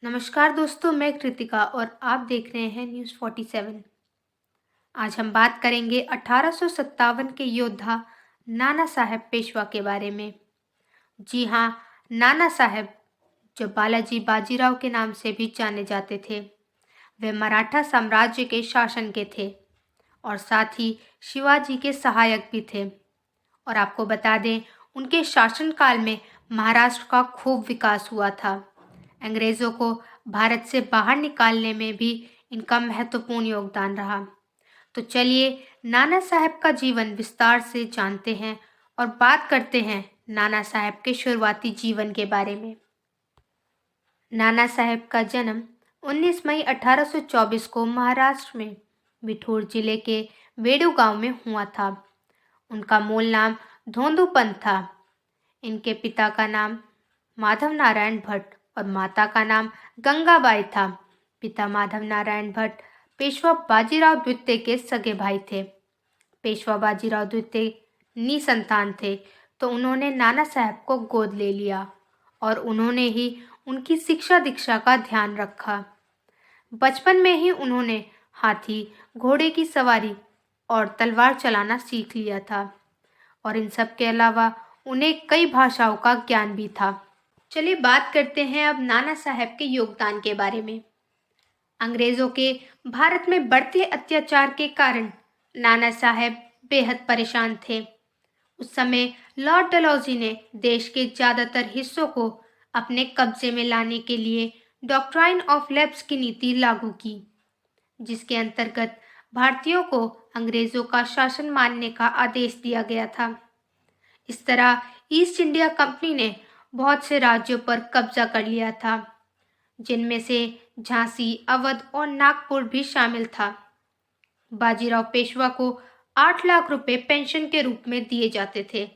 नमस्कार दोस्तों, मैं कृतिका और आप देख रहे हैं न्यूज़ 47। आज हम बात करेंगे 1857 के योद्धा नाना साहेब पेशवा के बारे में। जी हाँ, नाना साहेब, जो बालाजी बाजीराव के नाम से भी जाने जाते थे, वे मराठा साम्राज्य के शासन के थे और साथ ही शिवाजी के सहायक भी थे। और आपको बता दें, उनके शासनकाल में महाराष्ट्र का खूब विकास हुआ था। अंग्रेज़ों को भारत से बाहर निकालने में भी इनका महत्वपूर्ण योगदान रहा। तो चलिए नाना साहब का जीवन विस्तार से जानते हैं और बात करते हैं नाना साहब के शुरुआती जीवन के बारे में। नाना साहब का जन्म 19 मई 1824 को महाराष्ट्र में बिठूर जिले के वेडू गांव में हुआ था। उनका मूल नाम धोंदूपंत था। इनके पिता का नाम माधव नारायण भट्ट और माता का नाम गंगाबाई था। पिता माधव नारायण भट्ट पेशवा बाजीराव द्वितीय के सगे भाई थे। पेशवा बाजीराव द्वितीय निसंतान थे, तो उन्होंने नाना साहब को गोद ले लिया और उन्होंने ही उनकी शिक्षा दीक्षा का ध्यान रखा। बचपन में ही उन्होंने हाथी, घोड़े की सवारी और तलवार चलाना सीख लिया था और इन सब के अलावा उन्हें कई भाषाओं का ज्ञान भी था। चलिए बात करते हैं अब नाना साहब के योगदान के बारे में। अंग्रेजों के भारत में बढ़ते अत्याचार के कारण नाना साहब बेहद परेशान थे। उस समय लॉर्ड डलहौजी ने देश के ज़्यादातर हिस्सों को अपने कब्जे में लाने के लिए डॉक्ट्राइन ऑफ लैप्स की नीति लागू की, जिसके अंतर्गत भारतीयों को अंग्रेजों का शासन मानने का आदेश दिया गया था। इस तरह ईस्ट इंडिया कंपनी ने बहुत से राज्यों पर कब्जा कर लिया था, जिनमें से झांसी, अवध और नागपुर भी शामिल था। बाजीराव पेशवा को 8 लाख रुपए पेंशन के रूप में दिए जाते थे,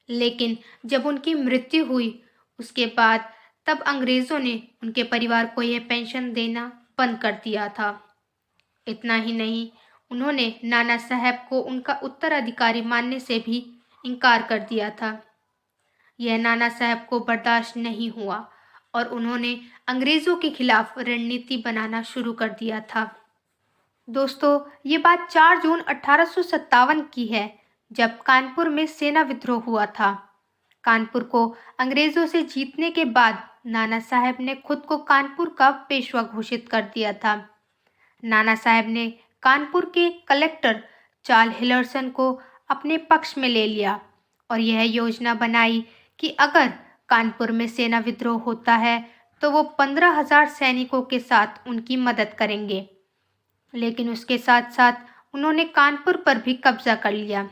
लेकिन जब उनकी मृत्यु हुई उसके बाद तब अंग्रेजों ने उनके परिवार को यह पेंशन देना बंद कर दिया था। इतना ही नहीं, उन्होंने नाना साहब को उनका उत्तराधिकारी मानने से भी इनकार कर दिया था। यह नाना साहब को बर्दाश्त नहीं हुआ और उन्होंने अंग्रेज़ों के खिलाफ रणनीति बनाना शुरू कर दिया था। दोस्तों, ये बात 4 जून 1857 की है, जब कानपुर में सेना विद्रोह हुआ था। कानपुर को अंग्रेज़ों से जीतने के बाद नाना साहब ने खुद को कानपुर का पेशवा घोषित कर दिया था। नाना साहब ने कानपुर के कलेक्टर चार्ल्स हिलरसन को अपने पक्ष में ले लिया और यह योजना बनाई कि अगर कानपुर में सेना विद्रोह होता है तो वो 15,000 सैनिकों के साथ उनकी मदद करेंगे। लेकिन उसके साथ साथ उन्होंने कानपुर पर भी कब्जा कर लिया।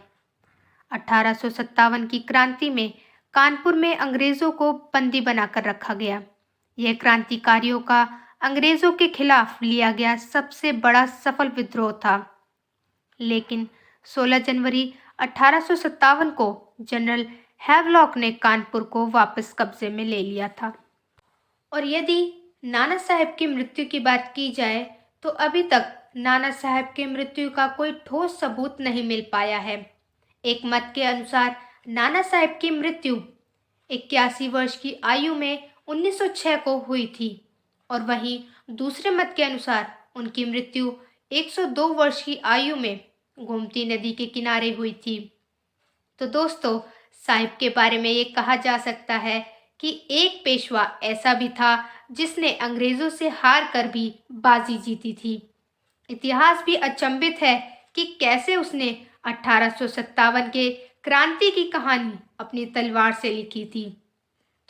1857 की क्रांति में कानपुर में अंग्रेज़ों को बंदी बनाकर रखा गया। यह क्रांतिकारियों का अंग्रेज़ों के खिलाफ लिया गया सबसे बड़ा सफल विद्रोह था। लेकिन 16 जनवरी 1857 को जनरल हैवलॉक ने कानपुर को वापस कब्जे में ले लिया था। और यदि नाना साहब की मृत्यु की बात की जाए तो अभी तक नाना साहब की मृत्यु का कोई ठोस सबूत नहीं मिल पाया है। एक मत के अनुसार नाना साहब की मृत्यु 81 वर्ष की आयु में 1906 को हुई थी और वहीं दूसरे मत के अनुसार उनकी मृत्यु 102 वर्ष की आयु में गोमती नदी के किनारे हुई थी। तो दोस्तों, साहिब के बारे में ये कहा जा सकता है कि एक पेशवा ऐसा भी था जिसने अंग्रेज़ों से हार कर भी बाजी जीती थी। इतिहास भी अचंभित है कि कैसे उसने 1857 के क्रांति की कहानी अपनी तलवार से लिखी थी।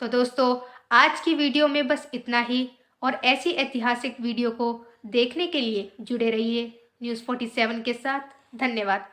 तो दोस्तों, आज की वीडियो में बस इतना ही और ऐसी ऐतिहासिक वीडियो को देखने के लिए जुड़े रहिए न्यूज़ 47 के साथ। धन्यवाद।